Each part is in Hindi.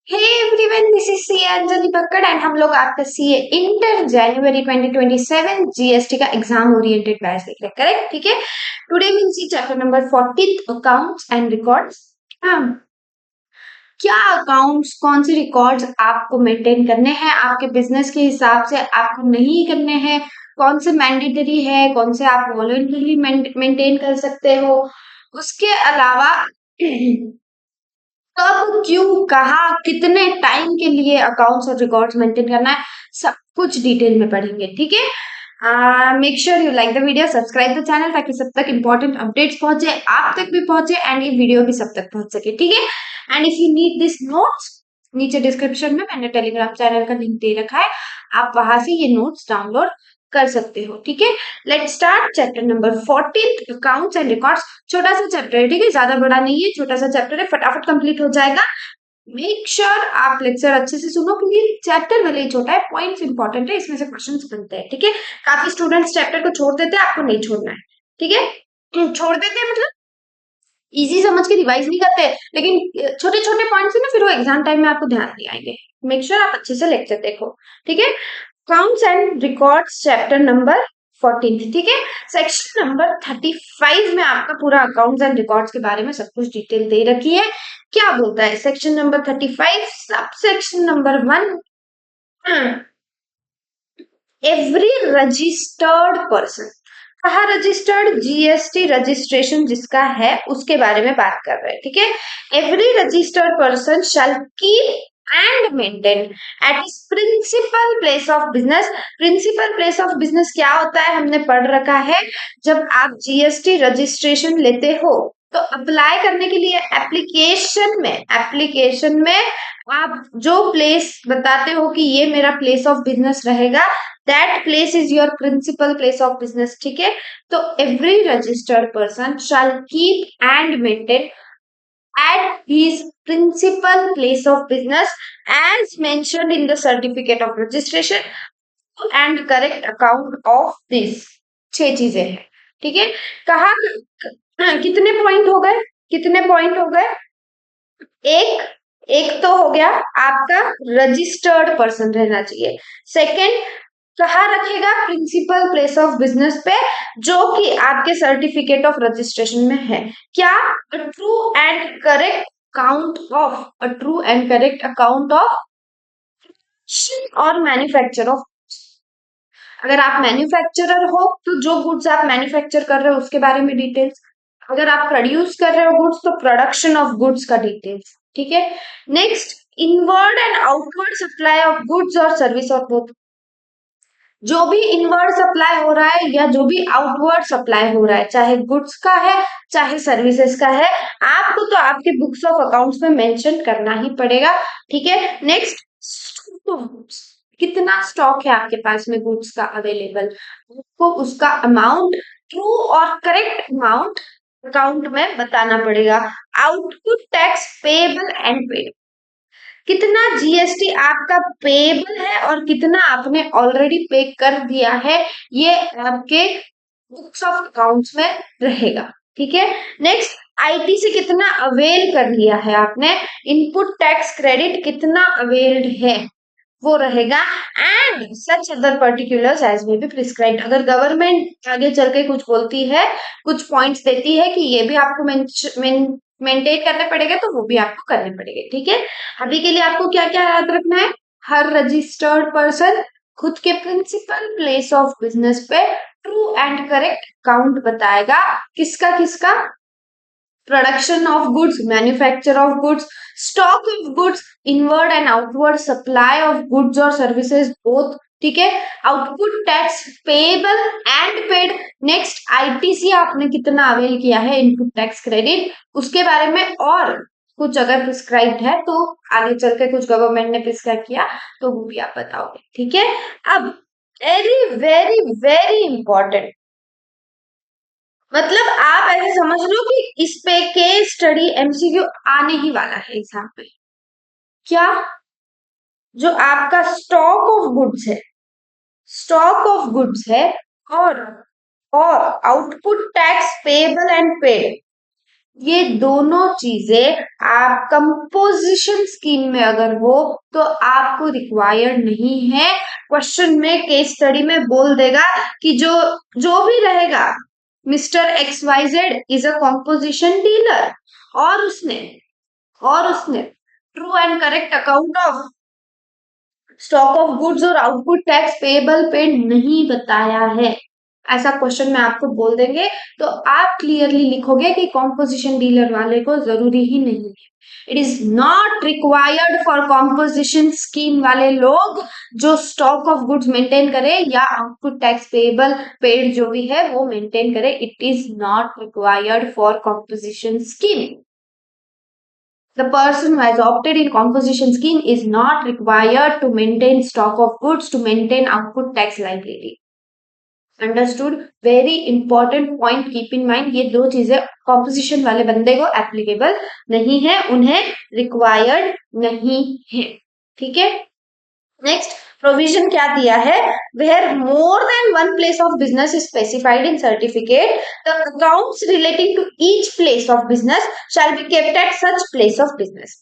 Hey everyone, this is CA Anjali Bakkad and हम लोग आपका सीए इंटर जनवरी 2027 जीएसटी का एग्जाम ओरिएंटेड बैच देख रहे हैं, करेक्ट? ठीक है। Today will see chapter number 14 accounts and records. क्या अकाउंट्स, कौन से रिकॉर्ड्स आपको मेंटेन करने हैं, आपके बिजनेस के हिसाब से आपको नहीं करने हैं, कौन से मैंडेटरी है, कौन से आप वॉलंटरी मेंटेन कर सकते हो। उसके अलावा कब, क्यों, कहाँ, कितने टाइम के लिए अकाउंट्स और रिकॉर्ड्स मेंटेन करना है, सब कुछ डिटेल में पढ़ेंगे, ठीक है। Make sure you like the video, subscribe the channel ताकि सब तक इंपॉर्टेंट अपडेट्स पहुंचे, आप तक भी पहुंचे एंड ये वीडियो भी सब तक पहुंच सके, ठीक है। And if you need this notes, नीचे डिस्क्रिप्शन में मैंने टेलीग्राम चैनल का लिंक दे रखा है, आप वहां से ये नोट्स डाउनलोड कर सकते हो, ठीक है। Let's start chapter number 14 accounts and records. छोटा सा चैप्टर है, ठीक है, ज्यादा बड़ा नहीं है, छोटा सा चैप्टर है, फटाफट कंप्लीट हो जाएगा। मेक श्योर आप लेक्चर अच्छे से सुनो क्योंकि चैप्टर भले ही छोटा है, पॉइंट्स इंपॉर्टेंट है, इसमें से क्वेश्चंस बनते हैं, ठीक है। काफी स्टूडेंट्स चैप्टर को छोड़ देते हैं, आपको नहीं छोड़ना है, ठीक है। छोड़ देते हैं मतलब इजी समझ के रिवाइज नहीं करते, लेकिन छोटे छोटे पॉइंट्स है ना, फिर वो एग्जाम टाइम में आपको ध्यान नहीं आएंगे। मेक श्योर आप अच्छे से लेक्चर देखो, ठीक है। Accounts and records chapter number 14, ठीक है। सेक्शन नंबर 35 में आपका पूरा अकाउंट्स एंड रिकॉर्ड्स के बारे में सब कुछ डिटेल दे रखी है। क्या बोलता है section number 35, sub section number 1, every registered person. कहा रजिस्टर्ड? जीएसटी रजिस्ट्रेशन जिसका है उसके बारे में बात कर रहे हैं, ठीक है। Every registered person shall keep and maintain at his principal place of business. Principal place of business क्या होता है, हमने पढ़ रखा है। जब आप जीएसटी रजिस्ट्रेशन लेते हो तो अप्लाई करने के लिए एप्लीकेशन में आप जो प्लेस बताते हो कि ये मेरा प्लेस ऑफ बिजनेस रहेगा, that place is your principal place of business, ठीक है। तो every registered person shall keep and maintain at his principal place of business as mentioned in the certificate of registration and correct account of this। 6 चीजें हैं, ठीक है। कहा कितने पॉइंट हो गए, कितने पॉइंट हो गए? एक एक तो हो गया आपका रजिस्टर्ड पर्सन रहना चाहिए। सेकंड, कहाँ रखेगा? प्रिंसिपल प्लेस ऑफ बिजनेस पे, जो कि आपके सर्टिफिकेट ऑफ रजिस्ट्रेशन में है। क्या? True and correct count of, a true and correct account of और मैन्युफैक्चर ऑफ। अगर आप मैन्युफैक्चरर हो तो जो गुड्स आप मैन्युफैक्चर कर रहे हो उसके बारे में डिटेल्स, अगर आप प्रोड्यूस कर रहे हो गुड्स तो प्रोडक्शन ऑफ गुड्स का डिटेल्स, ठीक है। Next, inward and outward supply of goods और सर्विस और बोथ। जो भी इनवर्ड सप्लाई हो रहा है या जो भी आउटवर्ड सप्लाई हो रहा है, चाहे गुड्स का है चाहे सर्विसेज का है, आपको तो आपके बुक्स ऑफ अकाउंट्स में मेंशन करना ही पड़ेगा, ठीक है। नेक्स्ट, कितना स्टॉक है आपके पास में गुड्स का अवेलेबल, आपको उसका अमाउंट, ट्रू और करेक्ट अमाउंट अकाउंट में बताना पड़ेगा। Output tax payable and paid, कितना जीएसटी आपका पेएबल है और कितना आपने ऑलरेडी पे कर दिया है, ये आपके बुक्स ऑफ अकाउंट्स में रहेगा, ठीक है। नेक्स्ट, आईटी से कितना अवेल कर लिया है आपने, इनपुट टैक्स क्रेडिट कितना अवेल्ड है वो रहेगा। And such other particulars as may be prescribed. अगर गवर्नमेंट आगे चल के कुछ बोलती है, कुछ पॉइंट्स देती है कि ये भी आपको मेंटेन करने पड़ेगा तो वो भी आपको करने पड़ेंगे, ठीक है। अभी के लिए आपको क्या क्या याद रखना है? हर रजिस्टर्ड पर्सन खुद के प्रिंसिपल प्लेस ऑफ बिजनेस पे ट्रू एंड करेक्ट अकाउंट बताएगा। किसका किसका? Production of goods, manufacture of goods, stock of goods, inward and outward supply of goods और सर्विसेज बोथ, ठीक है। Output tax payable and paid. Next, ITC आपने कितना अवेल किया है, इनपुट टैक्स क्रेडिट, उसके बारे में। और कुछ अगर प्रिस्क्राइब्ड है तो आगे चल के कुछ गवर्नमेंट ने प्रिस्क्राइब किया तो वो भी आप बताओगे, ठीक है। अब वेरी वेरी वेरी इंपॉर्टेंट, मतलब आप ऐसे समझ लो कि इस पे केस स्टडी एमसीक्यू आने ही वाला है एग्जाम पे। क्या? जो आपका स्टॉक ऑफ गुड्स है, स्टॉक ऑफ गुड्स है, और और output tax payable and paid, ये दोनों चीजें आप कंपोजिशन स्कीम में अगर हो तो आपको रिक्वायर्ड नहीं है। क्वेश्चन में केस स्टडी में बोल देगा कि जो जो भी रहेगा, mister X Y Z is a composition dealer, और उसने true and correct account of stock of goods और आउटपुट टैक्स पेएबल पेड नहीं बताया है, ऐसा क्वेश्चन में आपको बोल देंगे, तो आप क्लियरली लिखोगे कि कॉम्पोजिशन डीलर वाले को जरूरी ही नहीं है। It is not required for composition scheme वाले लोग जो स्टॉक ऑफ गुड्स मेंटेन करे या आउटपुट टैक्स पेएबल पेड जो भी है वो मेंटेन करे। It is not required for composition scheme. The person who has opted in composition scheme is not required to maintain stock of goods to maintain output tax liability. Understood? Very important point, keep in mind, ये दो चीजें कॉम्पोजिशन वाले बंदे को एप्लीकेबल नहीं है, उन्हें रिक्वायर्ड नहीं है। ठीक है, नेक्स्ट प्रोविजन क्या दिया है, where more than one place of business is specified in certificate the accounts relating to each place of business shall be kept at such place of business.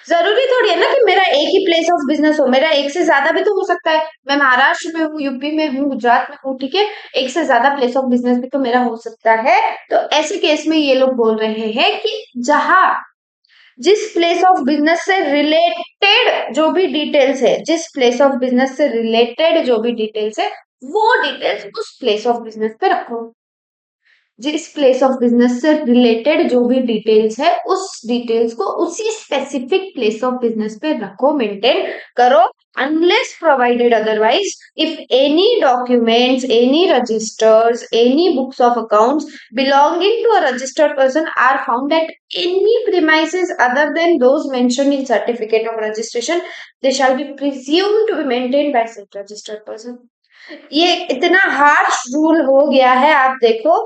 जरूरी थोड़ी है ना कि मेरा एक ही प्लेस ऑफ बिजनेस हो, मेरा एक से ज्यादा भी तो हो सकता है। मैं महाराष्ट्र में हूँ, यूपी में हूँ, गुजरात में हूँ, ठीक है, एक से ज्यादा प्लेस ऑफ बिजनेस भी तो मेरा हो सकता है। तो ऐसे केस में ये लोग बोल रहे हैं कि जहां जिस प्लेस ऑफ बिजनेस से रिलेटेड जो भी डिटेल्स है, जिस प्लेस ऑफ बिजनेस से रिलेटेड जो भी डिटेल्स है वो डिटेल्स उस प्लेस ऑफ बिजनेस पे रखो। जिस प्लेस ऑफ बिजनेस से रिलेटेड जो भी डिटेल्स है उस डिटेल्स को उसी स्पेसिफिक प्लेस ऑफ बिजनेस पे रखो, मेंटेन करो, unless provided otherwise if any documents, any registers, any books of accounts belonging to a registered person are found at any premises other than those mentioned in certificate of registration, they shall be presumed to be maintained by such registered person। ये इतना हार्श रूल हो गया है, आप देखो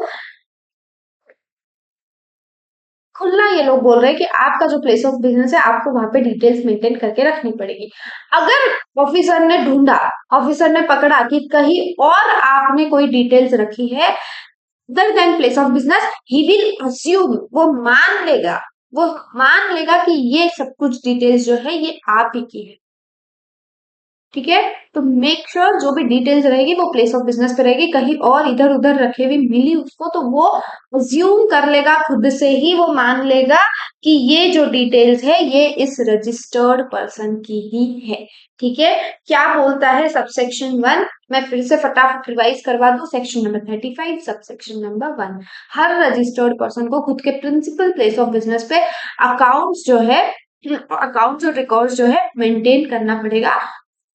खुला ये लोग बोल रहे हैं कि आपका जो प्लेस ऑफ बिजनेस है आपको वहां पे डिटेल्स मेंटेन करके रखनी पड़ेगी। अगर ऑफिसर ने ढूंढा, ऑफिसर ने पकड़ा कि कहीं और आपने कोई डिटेल्स रखी है other than place of business, he will assume, वो मान लेगा कि ये सब कुछ डिटेल्स जो है ये आप ही की है। ठीक है, तो मेक श्योर जो भी डिटेल्स रहेगी वो प्लेस ऑफ बिजनेस पे रहेगी, कहीं और इधर उधर रखे हुए मिली उसको तो वो अज्यूम कर लेगा, खुद से ही वो मान लेगा कि ये जो डिटेल्स है ये इस रजिस्टर्ड पर्सन की ही है। ठीक है, क्या बोलता है सबसेक्शन 1, मैं फिर से फटाफट रिवाइज करवा दूं, सेक्शन नंबर 35 सबसेक्शन नंबर 1, हर रजिस्टर्ड पर्सन को खुद के प्रिंसिपल प्लेस ऑफ बिजनेस पे अकाउंट्स जो है, अकाउंट्स और रिकॉर्ड्स जो है मेंटेन करना पड़ेगा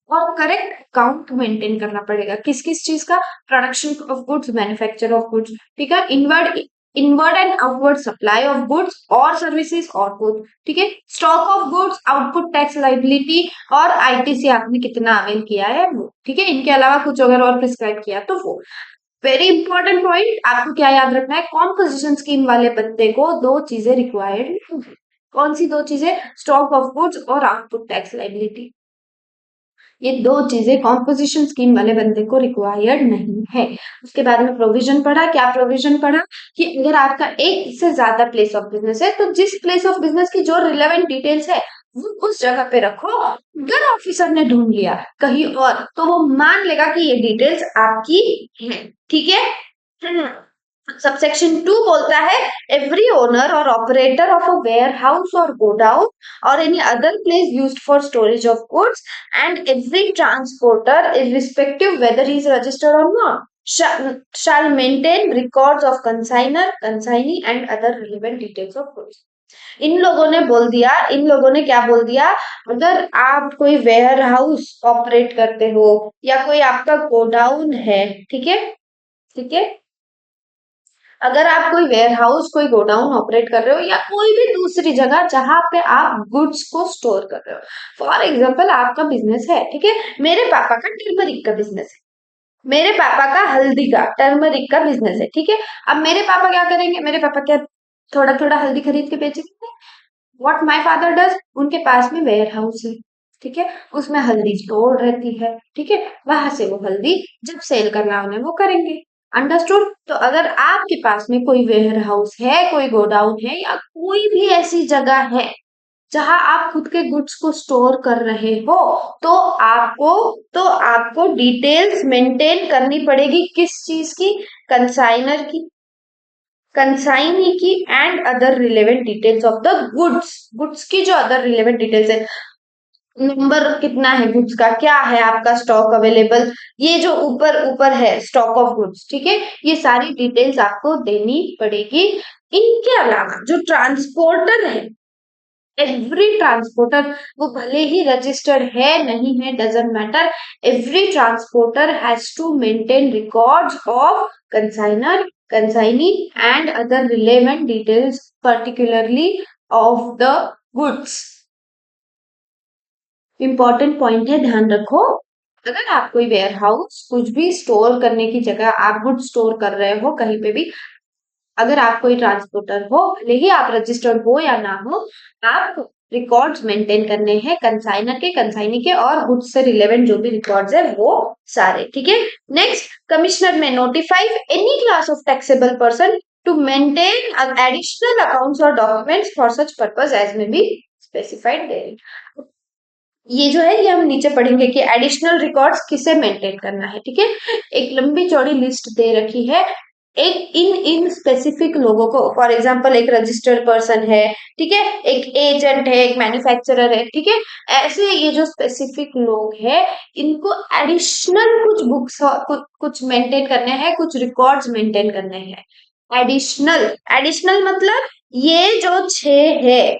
और करेक्ट अकाउंट मेंटेन करना पड़ेगा। किस किस चीज का, production of goods, manufacture of goods, ठीक है, inward and outward supply of goods और सर्विसेज और गुड, ठीक है, stock of goods, output tax liability और आईटीसी आपने कितना अवेल किया है वो, ठीक है, इनके अलावा कुछ अगर और प्रिस्क्राइब किया तो वो। वेरी इंपॉर्टेंट पॉइंट, आपको क्या याद रखना है, कॉम्पोजिशन स्कीम वाले बंदे को दो चीजें रिक्वायर्ड, कौन सी दो चीजें, स्टॉक ऑफ गुड्स और आउटपुट टैक्स लाइबिलिटी, ये दो चीजें कॉम्पोजिशन स्कीम वाले बंदे को रिक्वायर्ड नहीं है। उसके बाद में प्रोविजन पढ़ा, क्या प्रोविजन पढ़ा कि अगर आपका एक से ज्यादा प्लेस ऑफ बिजनेस है तो जिस प्लेस ऑफ बिजनेस की जो रिलेवेंट डिटेल्स है वो उस जगह पे रखो। अगर ऑफिसर ने ढूंढ लिया कहीं और तो वो मान लेगा कि ये डिटेल्स आपकी है। ठीक है, सबसेक्शन 2 बोलता है एवरी ओनर और operator of a warehouse और गोडाउन और any other place used for storage of goods and every transporter irrespective whether he is registered or not shall maintain records of consignor, consignee and other relevant details of goods। इन लोगों ने बोल दिया, इन लोगों ने क्या बोल दिया, अगर आप कोई वेयर हाउस ऑपरेट करते हो या कोई आपका गोडाउन है, ठीक है, ठीक है, अगर आप कोई वेयर हाउस, कोई गोडाउन ऑपरेट कर रहे हो या कोई भी दूसरी जगह जहां पे आप गुड्स को स्टोर कर रहे हो, फॉर एग्जाम्पल आपका बिजनेस है, ठीक है, मेरे पापा का टर्मरिक का बिजनेस है, मेरे पापा का हल्दी का टर्मरिक का बिजनेस है, ठीक है, अब मेरे पापा क्या करेंगे, मेरे पापा क्या थोड़ा थोड़ा हल्दी खरीद के बेचेंगे, व्हाट माय फादर डज, उनके पास में वेयर हाउस है, ठीक है, उसमें हल्दी स्टोर रहती है, ठीक है, वहां से वो हल्दी जब सेल करना उन्हें वो करेंगे। अंडरस्टूड। तो अगर आपके पास में कोई वेयर हाउस है, कोई गोडाउन है, या कोई भी ऐसी जगह है जहां आप खुद के गुड्स को स्टोर कर रहे हो, तो आपको तो आपको डिटेल्स मेंटेन करनी पड़ेगी। किस चीज की? कंसाइनर की, कंसाइनी की, and other relevant details of the goods. Goods की जो अदर रिलेवेंट डिटेल्स है, नंबर कितना है गुड्स का, क्या है आपका स्टॉक अवेलेबल, ये जो ऊपर ऊपर है स्टॉक ऑफ गुड्स, ठीक है, ये सारी डिटेल्स आपको देनी पड़ेगी। इनके अलावा जो ट्रांसपोर्टर है, एवरी ट्रांसपोर्टर, वो भले ही रजिस्टर्ड है नहीं है doesn't matter, every transporter has to maintain records of consignor, consignee, and other relevant details particularly of the goods. Important point है, ध्यान रखो। अगर आप कोई वेयर हाउस, कुछ भी स्टोर करने की जगह, आप गुड स्टोर कर रहे हो कहीं पे भी, अगर आप कोई ट्रांसपोर्टर हो, भले ही आप रजिस्टर्ड हो या ना हो, आप रिकॉर्ड्स मेंटेन करने हैं कंसाइनर के, कंसाइनी के, और गुड्स से रिलेवेंट जो भी रिकॉर्ड्स है वो सारे, ठीक है। Next, commissioner may notify any class of taxable person to maintain additional accounts और documents for such purpose as may be specified there. ये जो है ये हम नीचे पढ़ेंगे कि एडिशनल रिकॉर्ड्स किसे मेंटेन करना है, ठीक है। एक लंबी चौड़ी लिस्ट दे रखी है, एक इन इन स्पेसिफिक लोगों को, फॉर एग्जांपल एक रजिस्टर्ड पर्सन है, ठीक है, एक एजेंट है, एक मैन्युफैक्चरर है, ठीक है, ऐसे ये जो स्पेसिफिक लोग हैं, इनको एडिशनल कुछ बुक्स, कुछ मेंटेन करने हैं, कुछ रिकॉर्ड्स मेंटेन करने हैं। एडिशनल, एडिशनल मतलब ये जो 6 है,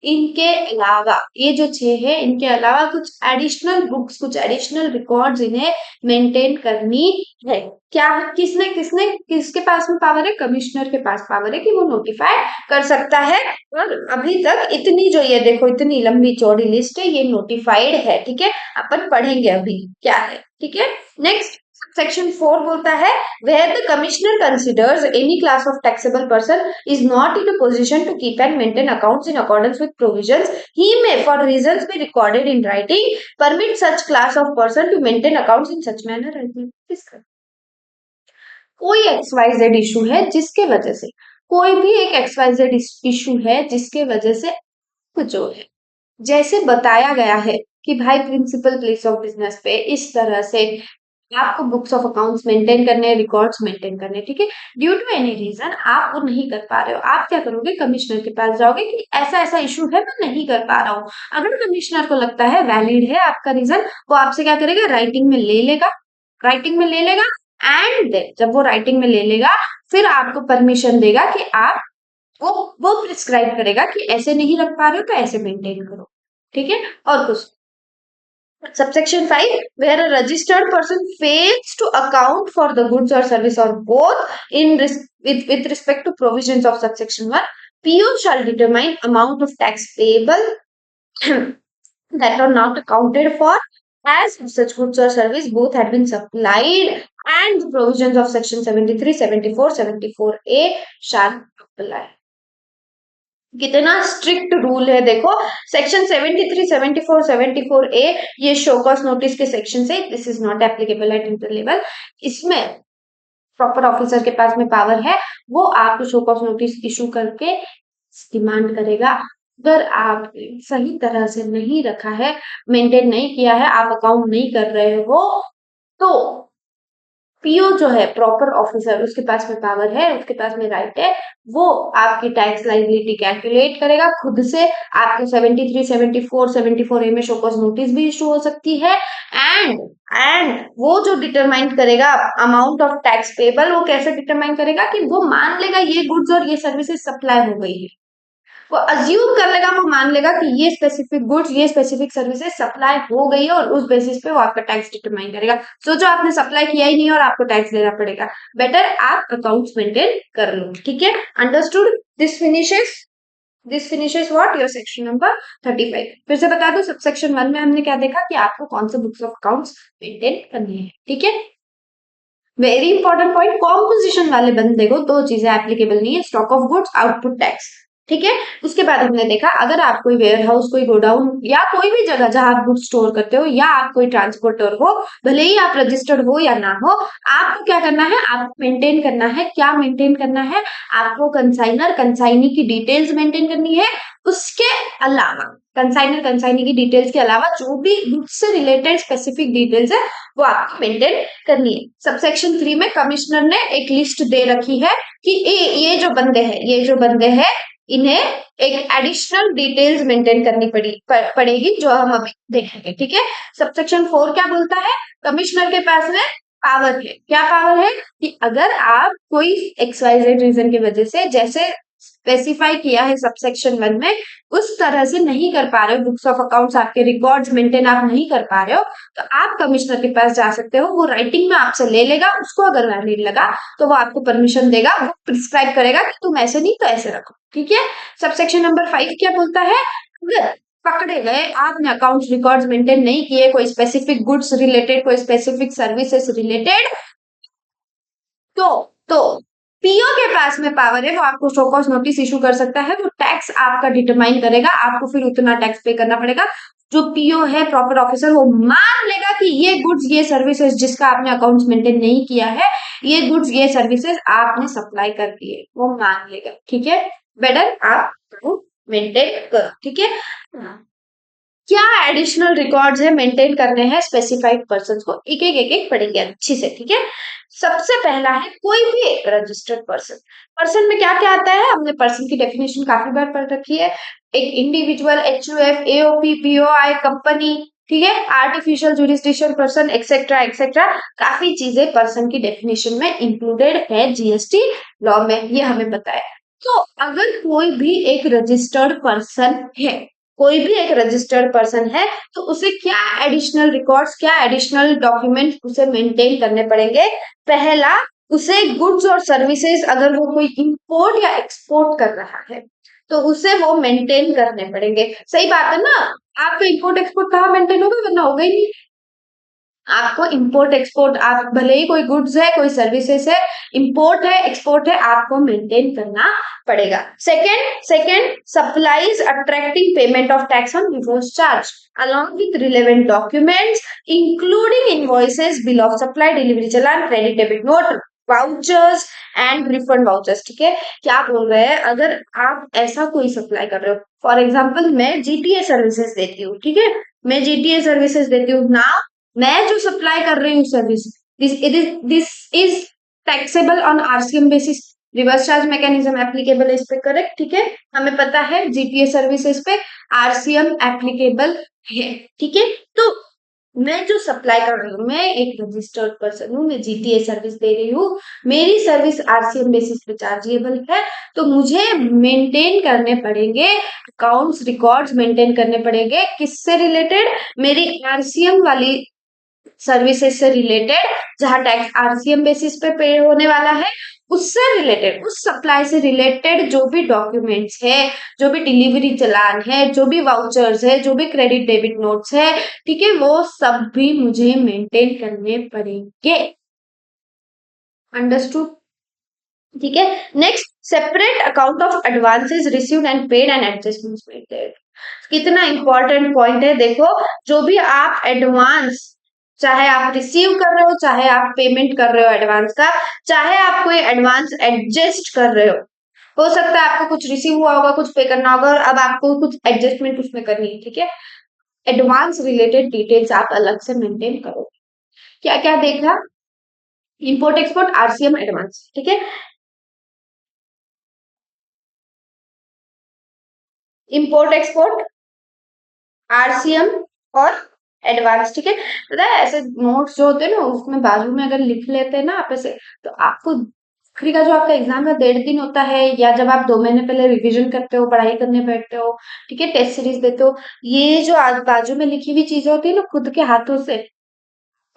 इनके अलावा, ये जो 6 है, इनके अलावा कुछ एडिशनल बुक्स, कुछ एडिशनल रिकॉर्ड्स इन्हें मेंटेन करनी है। क्या, किसने किसने किसके पास में पावर है? कमिश्नर के पास पावर है कि वो नोटिफाई कर सकता है। और अभी तक इतनी जो ये देखो, इतनी लंबी चौड़ी लिस्ट है, ये नोटिफाइड है, ठीक है। अपन पढ़ेंगे अभी क्या है, ठीक है। नेक्स्ट, सेक्शन 4 बोलता है, where the commissioner considers any class of taxable person is not in a position to keep and maintain accounts in accordance with provisions, he may for reasons be recorded in writing permit such class of person to maintain accounts in such manner as may be prescribed। कोई XYZ इशू है जिसके वजह से, कोई भी एक XYZ इशू है जिसके वजह से जो है, जैसे बताया गया है कि भाई प्रिंसिपल प्लेस ऑफ बिजनेस पे इस तरह से आपको बुक्स ऑफ अकाउंट्स मेंटेन करने, रिकॉर्ड्स मेंटेन करने, ठीक है। ड्यू टू एनी रीजन आप वो नहीं कर पा रहे हो, आप क्या करोगे? कमिश्नर के पास जाओगे कि ऐसा ऐसा इशू है, मैं नहीं कर पा रहा हूँ। अगर कमिश्नर को लगता है वैलिड है आपका रीजन, वो आपसे क्या करेगा? राइटिंग में ले लेगा, राइटिंग में ले लेगा, एंड जब वो राइटिंग में ले लेगा, फिर आपको परमिशन देगा कि आप वो प्रिस्क्राइब करेगा कि ऐसे नहीं रख पा रहे हो तो ऐसे मेंटेन करो, ठीक है। और कुछ, subsection 5, where a registered person fails to account for the goods or service or both with respect to provisions of subsection 1, PO shall determine amount of tax payable that are not accounted for as such goods or service both had been supplied, and the provisions of section 73, 74, 74A shall apply। कितना स्ट्रिक्ट रूल है देखो, सेक्शन 73, 74, 74A, ये शो कॉज नोटिस के सेक्शन से, this is not applicable at inter level. इसमें प्रॉपर ऑफिसर के पास में पावर है, वो आपको शो कॉज नोटिस इशू करके डिमांड करेगा। अगर आप सही तरह से नहीं रखा है, मेंटेन नहीं किया है, आप अकाउंट नहीं कर रहे हो, तो पीओ जो है, प्रॉपर ऑफिसर, उसके पास में पावर है, उसके पास में राइट है, वो आपकी टैक्स लाइबिलिटी कैलकुलेट करेगा खुद से। आपको 73, 74, 74A में शोकॉज नोटिस भी इशू हो सकती है, एंड वो जो डिटरमाइन करेगा अमाउंट ऑफ टैक्स पेबल, वो कैसे डिटरमाइन करेगा कि वो मान लेगा ये गुड्स और ये सर्विसेज सप्लाई हो गई है, वो अज्यूम कर लेगा, वो मान लेगा कि ये स्पेसिफिक गुड्स, ये स्पेसिफिक सर्विसेज सप्लाई हो गई है, और उस बेसिस पे वो आपका टैक्स डिटरमाइन करेगा। सोचो आपने सप्लाई किया ही नहीं और आपको टैक्स देना पड़ेगा, बेटर आप अकाउंट्स मेंटेन कर लो, ठीक है। Understood? This finishes what your section number 35। फिर से बता दो, सबसेक्शन 1 में हमने क्या देखा कि आपको कौन से बुक्स ऑफ अकाउंट्स मेंटेन करनी है, ठीक है। वेरी इंपॉर्टेंट पॉइंट, कॉम्पोजिशन वाले बंदे को दो चीजें एप्लीकेबल नहीं है, stock of goods, output tax. ठीक है। उसके बाद हमने देखा अगर आप कोई वेयर हाउस, कोई गोडाउन या कोई भी जगह जहां आप बुक स्टोर करते हो या आप कोई ट्रांसपोर्टर हो, भले ही आप रजिस्टर्ड हो या ना हो, आपको क्या करना है, आपको मेंटेन करना है। क्या मेंटेन करना है, आपको कंसाइनर कंसाइनी की डिटेल्स मेंटेन करनी है। उसके अलावा कंसाइनर कंसाइनी की डिटेल्स के अलावा जो भी गुड्स से रिलेटेड स्पेसिफिक डिटेल्स है वो आपको मेंटेन करनी है। सबसेक्शन 3 में कमिश्नर ने एक लिस्ट दे रखी है कि ये जो बंदे हैं, ये जो बंदे हैं, इन्हें एक एडिशनल डिटेल्स मेंटेन करनी पड़ेगी जो हम अभी देखेंगे। ठीक है। सबसेक्शन 4 क्या बोलता है, कमिश्नर के पास में पावर है। क्या पावर है कि अगर आप कोई एक्सवाइजेड रीजन की वजह से, जैसे स्पेसिफाई किया है सबसेक्शन 1 में, उस तरह से नहीं कर पा रहे हो, बुक्स ऑफ अकाउंट्स आपके रिकॉर्ड्स मेंटेन आप नहीं कर पा रहे हो, तो आप कमिश्नर के पास जा सकते हो। वो राइटिंग में आपसे ले लेगा, उसको अगर वैलिड लगा तो वो आपको परमिशन देगा, वो प्रिस्क्राइब करेगा कि तुम ऐसे नहीं तो ऐसे रखो। ठीक है। सबसेक्शन नंबर 5 क्या बोलता है, अगर पकड़े गए आपने अकाउंट्स रिकॉर्ड्स मेंटेन नहीं किए, कोई स्पेसिफिक गुड्स रिलेटेड, कोई स्पेसिफिक सर्विसेज रिलेटेड, तो पीओ के पास में पावर है, वो आपको शो कॉज नोटिस इशू कर सकता है। वो टैक्स आपका डिटरमाइन करेगा, आपको फिर उतना टैक्स पे करना पड़ेगा। जो पीओ है, प्रॉपर ऑफिसर, वो मान लेगा कि ये गुड्स, ये सर्विसेज जिसका आपने अकाउंट्स मेंटेन नहीं किया है, ये गुड्स, ये सर्विसेज आपने सप्लाई कर दिए, वो मान लेगा। ठीक है। बेटर आप मेंटेन करो। ठीक है। क्या एडिशनल रिकॉर्ड्स है मेंटेन करने हैं स्पेसिफाइड पर्सन को, एक एक पढ़ेंगे अच्छी से। ठीक है। सबसे पहला है कोई भी एक रजिस्टर्ड पर्सन। पर्सन में क्या क्या आता है, हमने पर्सन की डेफिनेशन काफी बार पढ़ रखी है। एक individual, HUF, AOP, POI, company, ठीक है, artificial jurisdiction person, etcetera etcetera, काफी चीजें पर्सन की डेफिनेशन में इंक्लूडेड है जीएसटी लॉ में, ये हमें पता है। तो अगर कोई भी एक रजिस्टर्ड पर्सन है, कोई भी एक रजिस्टर्ड पर्सन है, तो उसे क्या एडिशनल रिकॉर्ड्स, क्या एडिशनल डॉक्यूमेंट उसे मेंटेन करने पड़ेंगे। पहला, उसे गुड्स और सर्विसेज, अगर वो कोई इंपोर्ट या एक्सपोर्ट कर रहा है तो उसे वो मेंटेन करने पड़ेंगे। सही बात है ना, आपका इंपोर्ट एक्सपोर्ट कहाँ मेंटेन होगा, वरना होगा ही नहीं। आपको इंपोर्ट एक्सपोर्ट, आप भले ही कोई गुड्स है, कोई सर्विसेज है, इंपोर्ट है, एक्सपोर्ट है, आपको मेंटेन करना पड़ेगा। Second supplies attracting payment of tax on reverse charge along with relevant documents including invoices, bill of supply, delivery challan, credit debit note, vouchers and refund vouchers. ठीक है। क्या बोल रहे हैं, अगर आप ऐसा कोई सप्लाई कर रहे हो, फॉर एग्जांपल मैं जीटीए सर्विसेज देती हूँ, ठीक है, मैं जीटीए सर्विसेज देती हूँ ना, मैं जो सप्लाई कर रही हूँ service, this is taxable on RCM basis, reverse charge mechanism applicable है इस पे, करेक्ट। ठीक है। हमें पता है जीटीए सर्विसेज पे आरसीएम एप्लीकेबल है। ठीक है। तो मैं जो सप्लाई कर रही हूँ, मैं एक रजिस्टर्ड पर्सन हूँ, मैं जीटीए सर्विस दे रही हूँ, मेरी सर्विस आरसीएम बेसिस पे चार्जेबल है, तो मुझे मेंटेन करने पड़ेंगे अकाउंट्स रिकॉर्ड्स, मेंटेन करने पड़ेंगे किससे रिलेटेड, मेरी आरसीएम वाली सर्विसेज से रिलेटेड, जहां टैक्स आरसीएम बेसिस पे पे होने वाला है, उससे रिलेटेड, उस सप्लाई से रिलेटेड जो भी डॉक्यूमेंट्स है, जो भी डिलीवरी चालान है, जो भी वाउचर्स है, जो भी क्रेडिट डेबिट नोट्स है, ठीक है, वो सब भी मुझे मेंटेन करने पड़ेंगे। अंडरस्टूड। ठीक है। Next, separate account of advances received and paid and adjustments made. कितना इंपॉर्टेंट पॉइंट है, देखो, जो भी आप एडवांस, चाहे आप रिसीव कर रहे हो, चाहे आप पेमेंट कर रहे हो एडवांस का, चाहे आप कोई एडवांस एडजस्ट कर रहे हो सकता है आपको कुछ रिसीव हुआ होगा, कुछ पे करना होगा, और अब आपको कुछ एडजस्टमेंट उसमें करनी है। ठीक है। एडवांस रिलेटेड डिटेल्स आप अलग से मेंटेन करो। क्या क्या देखा, इंपोर्ट एक्सपोर्ट, आरसीएम, एडवांस। ठीक है। इंपोर्ट एक्सपोर्ट, आरसीएम और एडवांस। ठीक है। पता है ऐसे नोट्स जो होते हैं ना, उसमें बाजू में अगर लिख लेते हैं ना आप ऐसे, तो आपको आखिरी का जो आपका एग्जाम का 1.5 दिन होता है, या जब आप 2 महीने पहले रिवीजन करते हो, पढ़ाई करने बैठते हो, ठीक है, टेस्ट सीरीज देते हो, ये जो आज बाजू में लिखी हुई चीजें होती है ना, खुद के हाथों से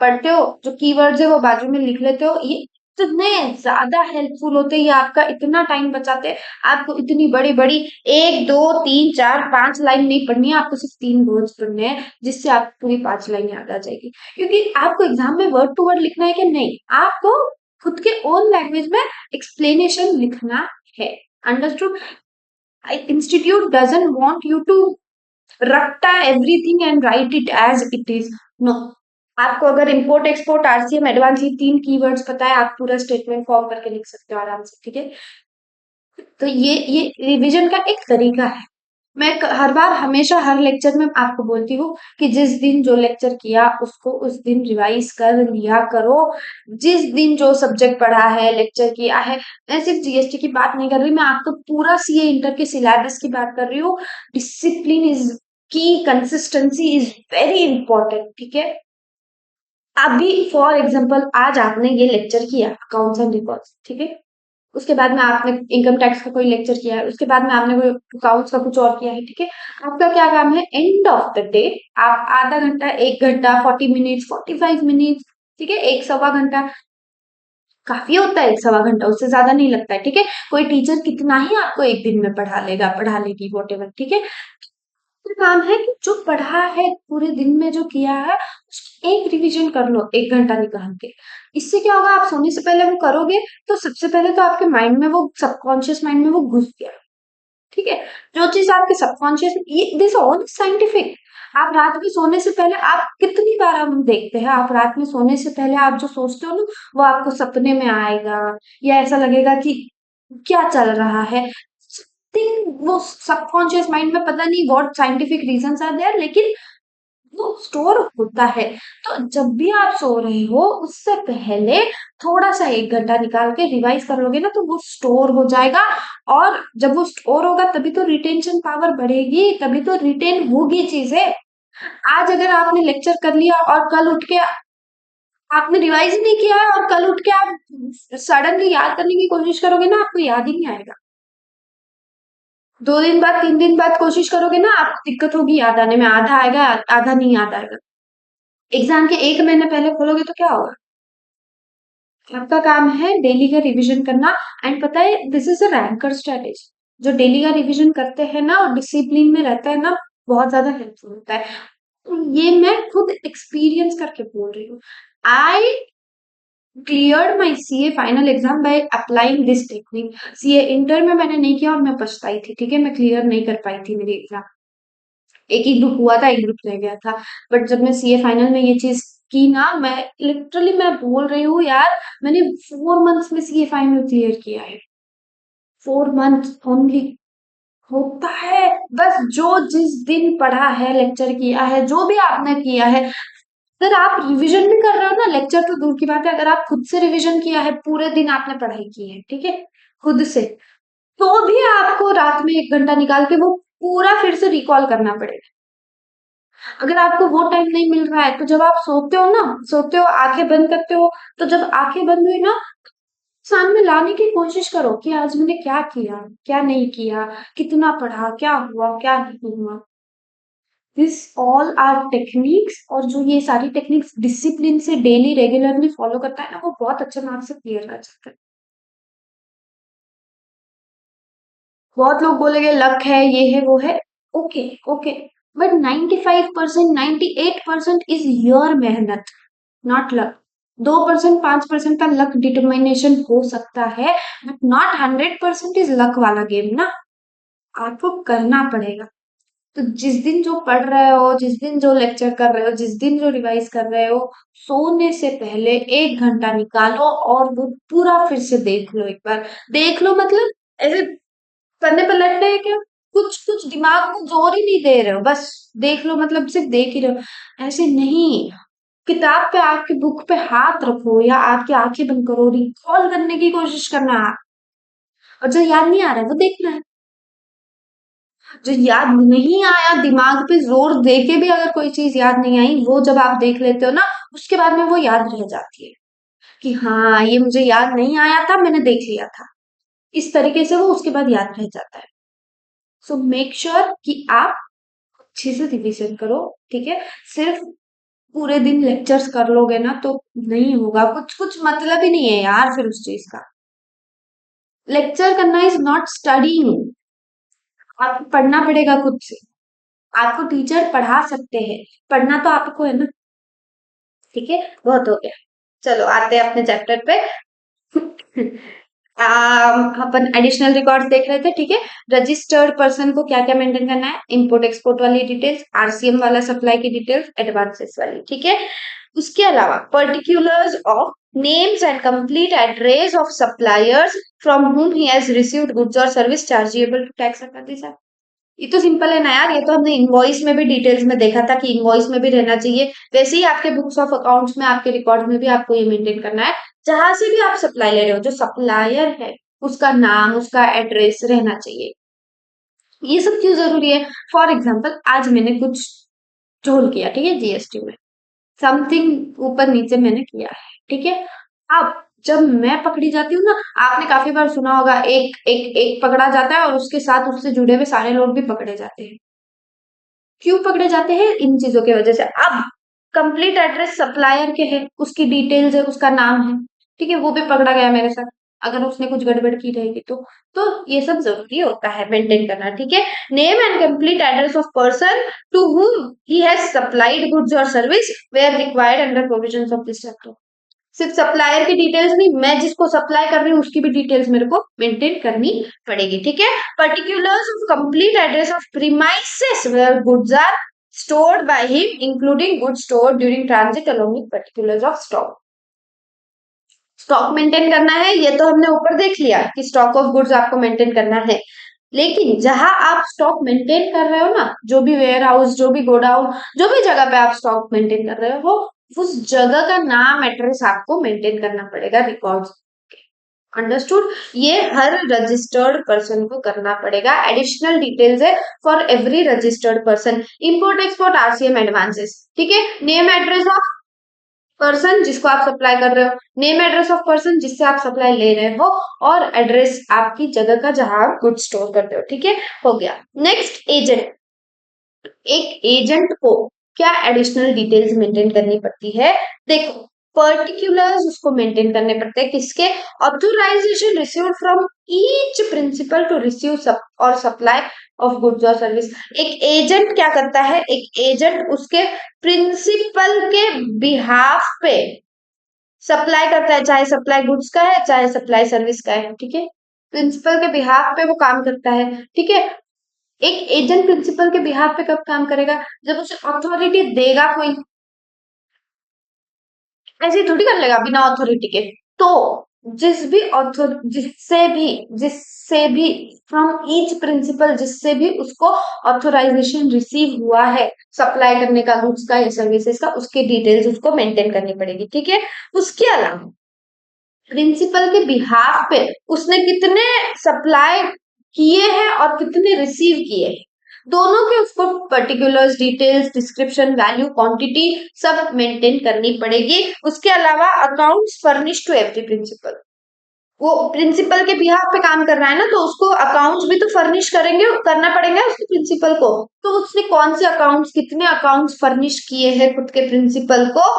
पढ़ते हो, जो कीवर्ड्स है वो बाजू में लिख लेते हो, ये इतने ज्यादा हेल्पफुल होते हैं, ये आपका इतना टाइम बचाते हैं। आपको इतनी बड़ी बड़ी 1 2 3 4 5 लाइन नहीं पढ़नी है, आपको सिर्फ 3 वर्ड्स पढ़ने हैं, जिससे आप पूरी 5 लाइन याद आ जाएगी। क्योंकि आपको एग्जाम में वर्ड टू वर्ड लिखना है कि नहीं, आपको खुद के ओन लैंग्वेज में एक्सप्लेनेशन लिखना है। Understood. Institute doesn't want you to रट्टा everything and write it as it is. No, आपको अगर इम्पोर्ट एक्सपोर्ट आरसीएम एडवांस ये 3 कीवर्ड्स पता है, आप पूरा स्टेटमेंट फॉर्म करके लिख सकते हो आराम से, ठीक है। तो ये रिवीजन का एक तरीका है। मैं हर बार हमेशा हर लेक्चर में आपको बोलती हूँ कि जिस दिन जो लेक्चर किया उसको उस दिन रिवाइज कर लिया करो। जिस दिन जो सब्जेक्ट पढ़ा है, लेक्चर किया है, मैं सिर्फ जीएसटी की बात नहीं कर रही, मैं आपको पूरा सीए इंटर के सिलेबस की बात कर रही हूँ। डिसिप्लिन इज की, कंसिस्टेंसी इज वेरी इंपॉर्टेंट, ठीक है। अभी फॉर एग्जाम्पल आज आपने ये लेक्चर किया अकाउंट्स एंड रिकॉर्ड्स, ठीक है। उसके बाद में आपने इनकम टैक्स का कोई लेक्चर किया है, उसके बाद में आपने कोई अकाउंट्स का कुछ और किया है, ठीक है। आपका क्या काम है, एंड ऑफ द डे आप आधा घंटा, 1 घंटा, 40 मिनट्स, 45 मिनट्स, ठीक है, 1 सवा घंटा काफी होता है, 1 सवा घंटा उससे ज्यादा नहीं लगता है, ठीक है। कोई टीचर कितना ही आपको एक दिन में पढ़ा लेगा, पढ़ा लेगी, वॉट एवर, ठीक है। तो काम है कि जो पढ़ा है पूरे दिन में जो किया है उसको एक रिवीजन कर लो 1 घंटा निकाल के। इससे क्या होगा, आप सोने से पहले वो करोगे तो सबसे पहले तो आपके माइंड में वो, सबकॉन्शियस माइंड में वो घुस गया, ठीक है। जो चीज आपके सबकॉन्शियस, ये दिस ऑल साइंटिफिक। आप रात में सोने से पहले, आप कितनी बार हम देखते हैं, आप रात में सोने से पहले आप जो सोचते हो ना, वो आपको सपने में आएगा, या ऐसा लगेगा कि क्या चल रहा है, वो सबकॉन्शियस माइंड में पता नहीं what scientific reasons are there, लेकिन वो स्टोर होता है। तो जब भी आप सो रहे हो उससे पहले थोड़ा सा 1 घंटा निकाल के रिवाइज कर लोगे ना, तो वो स्टोर हो जाएगा। और जब वो स्टोर होगा तभी तो रिटेंशन पावर बढ़ेगी, तभी तो रिटेन होगी चीजें। आज अगर आपने लेक्चर कर लिया और कल उठ के आपने रिवाइज ही नहीं किया है, और कल उठ के आप सडनली याद करने की कोशिश करोगे ना, आपको याद ही नहीं आएगा। 2 दिन बाद, 3 दिन बाद कोशिश करोगे ना, आपको दिक्कत होगी याद आने में, आधा आएगा, आधा नहीं याद आएगा। एग्जाम के 1 महीने पहले खोलोगे तो क्या होगा। आपका काम है डेली का रिवीजन करना। एंड पता है, this is a ranker strategy. जो डेली का रिवीजन करते हैं ना और डिसिप्लिन में रहता है ना, बहुत ज्यादा हेल्पफुल होता है। तो ये मैं खुद एक्सपीरियंस करके बोल रही हूँ। आई cleared my CA final exam by applying this technique. CA inter में मैंने नहीं किया और मैं पछताई थी, ठीक है, मैं क्लियर नहीं कर पाई थी मेरी एग्जाम। एक ही ग्रुप हुआ था, एक ग्रुप रह गया था। बट जब मैं सीए फाइनल में ये चीज की ना, मैं लिटरली मैं बोल रही हूँ यार, मैंने 4 मंथ्स में सीए फाइनल क्लियर किया है। 4 मंथ ओनली होता है। बस जो जिस दिन पढ़ा है, लेक्चर किया है, जो भी आपने किया है, अगर आप रिवीजन भी कर रहे हो ना, लेक्चर तो दूर की बात है, अगर आप खुद से रिवीजन किया है, पूरे दिन आपने पढ़ाई की है, ठीक है, खुद से, तो भी आपको रात में 1 घंटा निकाल के वो पूरा फिर से रिकॉल करना पड़ेगा। अगर आपको वो टाइम नहीं मिल रहा है तो जब आप सोते हो ना, सोते हो आंखें बंद करते हो, तो जब आंखें बंद हुई ना, सामने लाने की कोशिश करो कि आज मैंने क्या किया, क्या नहीं किया, कितना पढ़ा, क्या हुआ, क्या नहीं हुआ। दिस ऑल आर टेक्निक्स, और जो ये सारी टेक्निक्स डिसिप्लिन से डेली रेगुलरली फॉलो करता है ना, वो बहुत अच्छे मार्क्स से क्लियर कर सकता है। बहुत लोग बोलेंगे लक है, ये है, वो है। Okay, okay, but 95%, 98% is your मेहनत, नॉट लक। 2%, 5% का लक डिटर्मिनेशन हो सकता है, बट नॉट 100% इज लक वाला गेम ना। आपको करना पड़ेगा। तो जिस दिन जो पढ़ रहे हो, जिस दिन जो लेक्चर कर रहे हो, जिस दिन जो रिवाइज कर रहे हो, सोने से पहले 1 घंटा निकालो और वो पूरा फिर से देख लो एक बार। देख लो मतलब ऐसे पन्ने पलटने हैं क्या, कुछ कुछ दिमाग को जोर ही नहीं दे रहे हो, बस देख लो मतलब सिर्फ देख ही रहे हो, ऐसे नहीं। किताब पे, आपके बुक पे हाथ रखो या आपकी आंखें बंद करो, रिकॉल करने की कोशिश करना। और जो याद नहीं आ रहा है वो देखना है। जो याद नहीं आया, दिमाग पे जोर दे के भी अगर कोई चीज याद नहीं आई, वो जब आप देख लेते हो ना, उसके बाद में वो याद रह जाती है कि हाँ ये मुझे याद नहीं आया था, मैंने देख लिया था। इस तरीके से वो उसके बाद याद रह जाता है। सो मेक श्योर कि आप अच्छे से रिवीजन करो, ठीक है। सिर्फ पूरे दिन लेक्चर्स कर लोगे ना तो नहीं होगा, कुछ कुछ मतलब ही नहीं है यार फिर उस चीज का। लेक्चर करना इज नॉट स्टडीइंग। आपको पढ़ना पड़ेगा खुद से। आपको टीचर पढ़ा सकते हैं, पढ़ना तो आपको है ना, ठीक है। बहुत हो गया, चलो आते हैं अपने चैप्टर पे। अपन एडिशनल रिकॉर्ड देख रहे थे, ठीक है। रजिस्टर्ड पर्सन को क्या क्या मेंटेन करना है, इंपोर्ट एक्सपोर्ट वाली डिटेल्स, आरसीएम वाला सप्लाई की डिटेल्स, एडवांसेस वाली, ठीक है। उसके अलावा particulars of names and complete address of suppliers from whom he has received goods or service chargeable to tax authorities। ये तो सिंपल है ना यार, ये तो हमने इनवॉइस में भी डिटेल्स में देखा था कि इनवॉइस में भी रहना चाहिए। वैसे ही आपके बुक्स ऑफ अकाउंट्स में, आपके रिकॉर्ड में भी आपको ये मेंटेन करना है। जहां से भी आप सप्लाई ले रहे हो, जो सप्लायर है उसका नाम, उसका एड्रेस रहना चाहिए। ये सब क्यों जरूरी है? फॉर एग्जाम्पल, आज मैंने कुछ झोल किया, ठीक है, जीएसटी में समथिंग ऊपर नीचे मैंने किया है, ठीक है। अब जब मैं पकड़ी जाती हूँ ना, आपने काफी बार सुना होगा, एक एक एक पकड़ा जाता है और उसके साथ उससे जुड़े हुए सारे लोग भी पकड़े जाते हैं। क्यों पकड़े जाते हैं? इन चीजों की वजह से। अब कंप्लीट एड्रेस सप्लायर के है, उसकी डिटेल्स है, उसका नाम है, ठीक है, वो भी पकड़ा गया मेरे साथ, अगर उसने कुछ गड़बड़ की रहेगी तो ये सब जरूरी होता है मेंटेन करना, ठीक है। Name and complete address of person to whom he has supplied goods or service where required under provisions of this chapter। सिर्फ सप्लायर की डिटेल्स नहीं, मैं जिसको सप्लाई कर रही हूँ उसकी भी डिटेल्स मेरे को मेंटेन करनी पड़ेगी, ठीक है। Particulars of complete address of premises where goods are stored by him including goods stored during transit along with particulars of stock। Stock maintain करना है, ये तो हमने ऊपर देख लिया कि स्टॉक ऑफ गुड्स आपको मेंटेन करना है। लेकिन जहां आप स्टॉक मेंटेन कर रहे हो ना, जो भी वेयर हाउस, जो भी गोडाउन, जो भी जगह पे आप स्टॉक मेंटेन कर रहे हो, उस जगह का नाम, एड्रेस आपको मेंटेन करना पड़ेगा रिकॉर्ड्स। अंडरस्टूड? ये हर रजिस्टर्ड पर्सन को करना पड़ेगा। एडिशनल डिटेल्स है for every registered person. Import export, RCM, advances, ठीक है। नेम एड्रेस ऑफ पर्सन जिसको आप सप्लाई कर रहे हो, नेम एड्रेस ऑफ पर्सन जिससे आप सप्लाई ले रहे हो, और एड्रेस आपकी जगह का जहां आप गुड स्टोर करते हो, ठीक है, हो गया। Next, agent. एक एजेंट को क्या एडिशनल डिटेल्स मेंटेन करनी पड़ती है? देखो, पर्टिकुलर्स उसको मेंटेन करने पड़ते हैं, किसके? Authorization received from each principal to receive और सप्लाई ऑफ गुड्स और सर्विस। एक एजेंट क्या करता है? एक एजेंट उसके प्रिंसिपल के बिहाफ पे सप्लाई करता है, चाहे सप्लाई गुड्स का है चाहे सप्लाई सर्विस का है, ठीक है। प्रिंसिपल के बिहाफ पे वो काम करता है, ठीक है। एक एजेंट प्रिंसिपल के बिहाफ पे कब काम करेगा? जब उसे अथॉरिटी देगा कोई, ऐसे ही थोड़ी कर लेगा बिना अथॉरिटी के। तो जिससे भी फ्रॉम ईच प्रिंसिपल, जिससे भी उसको ऑथोराइजेशन रिसीव हुआ है सप्लाई करने का गुड्स का या सर्विसेज का, उसके डिटेल्स उसको मेंटेन करनी पड़ेगी, ठीक है। उसके अलावा प्रिंसिपल के बिहाफ पे उसने कितने सप्लाई किए हैं और कितने रिसीव किए हैं, दोनों के उसको particulars, details, description, value, quantity सब मेंटेन करनी पड़ेगी। उसके अलावा accounts furnish to every principal. वो प्रिंसिपल के बिहाफ पे काम कर रहा है ना, तो उसको अकाउंट्स भी तो फर्निश करना पड़ेगा उसके प्रिंसिपल को। तो उसने कौन से अकाउंट्स, कितने अकाउंट्स फर्निश किए हैं खुद के प्रिंसिपल को,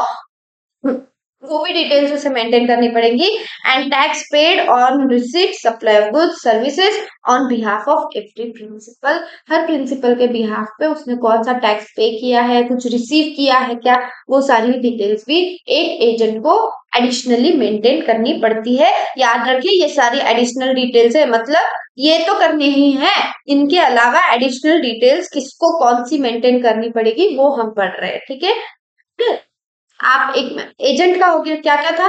वो भी डिटेल्स उसे मेंटेन करनी पड़ेगी। And tax paid on receipt, supply of goods, services on behalf of every principal. हर प्रिंसिपल के बिहाफ पे उसने कौन सा टैक्स पे किया है, कुछ रिसीव किया है क्या, वो सारी डिटेल्स भी एक एजेंट को एडिशनली मेंटेन करनी पड़ती है। याद रखिए, ये सारी एडिशनल डिटेल्स है, मतलब ये तो करनी ही है, इनके अलावा एडिशनल डिटेल्स किसको कौन सी मेंटेन करनी पड़ेगी वो हम पढ़ रहे हैं, ठीक है। आप एक एजेंट का हो गया, क्या क्या था?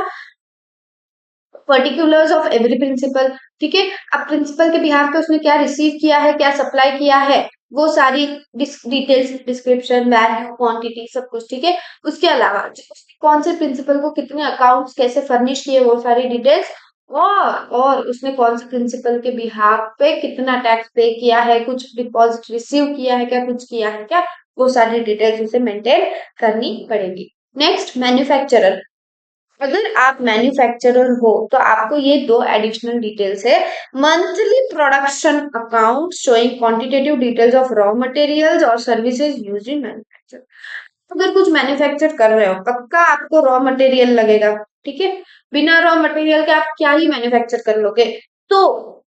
पर्टिकुलर्स ऑफ एवरी प्रिंसिपल, ठीक है। अब प्रिंसिपल के बिहाफ पे उसने क्या रिसीव किया है, क्या सप्लाई किया है, वो सारी डिटेल्स, डिस्क्रिप्शन, वैल्यू, क्वांटिटी, सब कुछ, ठीक है। उसके अलावा उसने कौन से प्रिंसिपल को कितने अकाउंट्स कैसे फर्निश किए, वो सारी डिटेल्स, और उसने कौन से प्रिंसिपल के बिहाफ पे कितना टैक्स पे किया है, कुछ डिपॉजिट रिसीव किया है क्या, कुछ किया है क्या, वो सारी डिटेल्स उसे मेंटेन करनी पड़ेगी। Next, manufacturer. अगर आप मैन्युफैक्चरर हो तो आपको ये दो एडिशनल डिटेल्स है। Monthly production account showing quantitative details of raw materials और सर्विसेज यूज्ड इन मैन्युफैक्चर। अगर कुछ मैन्युफैक्चर कर रहे हो, पक्का आपको रॉ मटेरियल लगेगा, ठीक है। बिना रॉ मटेरियल के आप क्या ही मैन्युफैक्चर कर लोगे? तो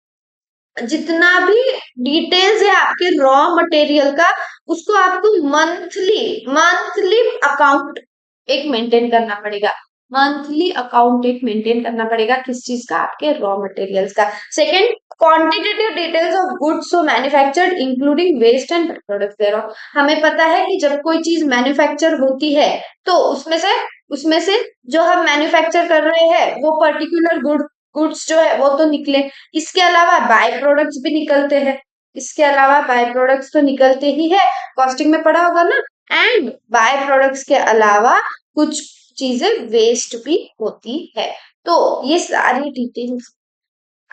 जितना भी डिटेल्स है आपके रॉ मटेरियल का, उसको आपको मंथली मंथली अकाउंट एक मेंटेन करना पड़ेगा। मंथली अकाउंट एक मेंटेन करना पड़ेगा, किस चीज का, आपके रॉ मटेरियल्स का। Second, quantitative details of goods so manufactured including waste and products thereof. हमें पता है कि जब कोई चीज मैन्युफैक्चर होती है तो उसमें से जो हम मैन्युफैक्चर कर रहे हैं वो पर्टिकुलर गुड्स जो है वो तो निकले, इसके अलावा बाय प्रोडक्ट्स भी निकलते हैं, इसके अलावा बाय प्रोडक्ट्स तो निकलते ही है, कॉस्टिंग में पढ़ा होगा ना। एंड बाय प्रोडक्ट्स के अलावा कुछ चीजें वेस्ट भी होती है। तो ये सारी डिटेल्स,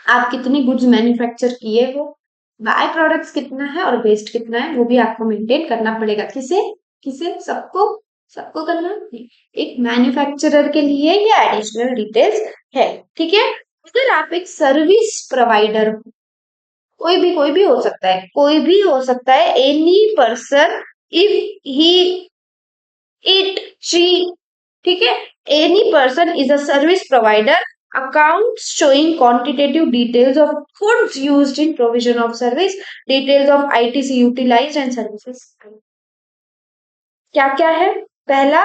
आप कितनी गुड्स मैन्युफैक्चर किए हो, बाय प्रोडक्ट्स कितना है और वेस्ट कितना है, वो भी आपको मेंटेन करना पड़ेगा। किसे किसे, सबको, सबको करना है। एक मैन्युफैक्चरर के लिए ये एडिशनल डिटेल्स है, ठीक है। अगर आप एक सर्विस प्रोवाइडर हो, कोई भी हो सकता है, कोई भी हो सकता है, any person, if he, it, she, ठीक है, any person is a service provider, accounts showing quantitative details of goods used in provision of service, details of ITC utilized and services। क्या क्या है, पहला,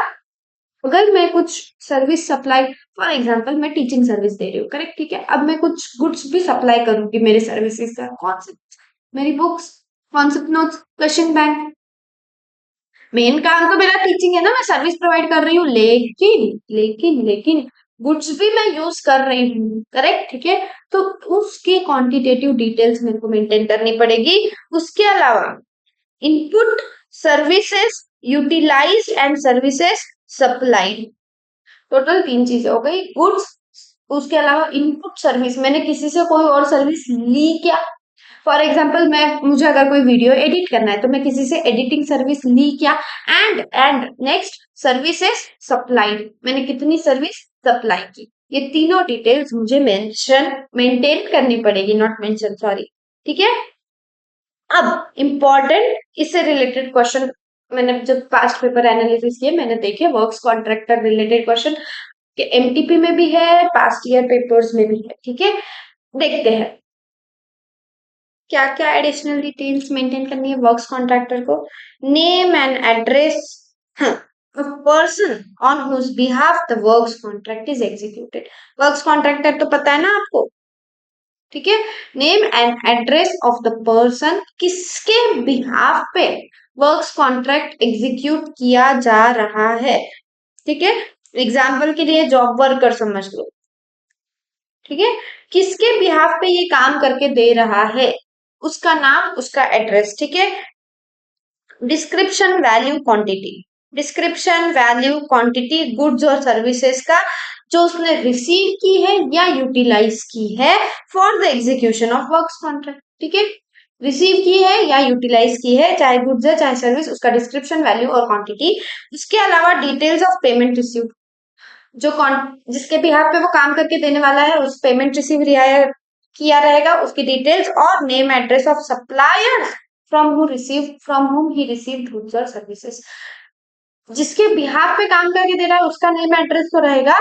अगर मैं कुछ सर्विस सप्लाई, फॉर एग्जांपल मैं टीचिंग सर्विस दे रही हूँ, करेक्ट, ठीक है, अब मैं कुछ गुड्स भी सप्लाई करूंगी मेरे सर्विसेज का, कौन से, मेरी books, concept notes, question bank, main काम तो मेरा टीचिंग है ना, मैं सर्विस प्रोवाइड कर रही हूँ, लेकिन गुड्स भी मैं यूज कर रही हूँ, करेक्ट, ठीक है, तो उसकी क्वांटिटेटिव डिटेल्स मेरे को मेंटेन करनी पड़ेगी। उसके अलावा input, services utilised and services supplied, total 3 चीजें हो गई, गुड्स, उसके अलावा इनपुट सर्विस, मैंने किसी से कोई और सर्विस ली क्या, फॉर एग्जाम्पल मुझे अगर कोई वीडियो एडिट करना है तो मैं किसी से एडिटिंग सर्विस ली क्या, एंड नेक्स्ट सर्विसेज सप्लाइड, मैंने कितनी सर्विस सप्लाई की, ये तीनों डिटेल्स मुझे मेंटेन करनी पड़ेगी, नॉट मेंशन, सॉरी, ठीक है। अब इम्पोर्टेंट इससे रिलेटेड क्वेश्चन, मैंने जब पास्ट पेपर एनालिसिस किए मैंने देखे, works contractor related question MTP में भी है, पास्ट ईयर पेपर्स में भी है, ठीक है, देखते हैं क्या क्या एडिशनल डिटेल्स मेंटेन करनी है वर्क्स कॉन्ट्रैक्टर को। Name and address person on whose behalf the works contract is executed, works contractor तो पता है ना आपको, ठीक है, name and address of the person, किसके बिहाफ पे वर्क्स कॉन्ट्रैक्ट एग्जीक्यूट किया जा रहा है, ठीक है, एग्जाम्पल के लिए जॉब वर्कर समझ लो, ठीक है, किसके बिहाफ पे ये काम करके दे रहा है, उसका नाम, उसका एड्रेस, ठीक है। Description, value, quantity, description, value, quantity goods और सर्विसेज का जो उसने रिसीव की है या यूटिलाइज की है for the execution of works contract, ठीक है, रिसीव की है या यूटिलाइज की है, चाहे गुड्स है चाहे सर्विस, उसका डिस्क्रिप्शन, वैल्यू और क्वांटिटी। उसके अलावा डिटेल्स ऑफ पेमेंट रिसीव, जो जिसके बिहाफ पे वो काम करके देने वाला है उस पेमेंट रिसीव किया रहेगा, उसकी डिटेल्स, और name address of supplier from whom he received goods or services, जिसके बिहाफ पे काम करके दे रहा है उसका नेम एड्रेस तो रहेगा,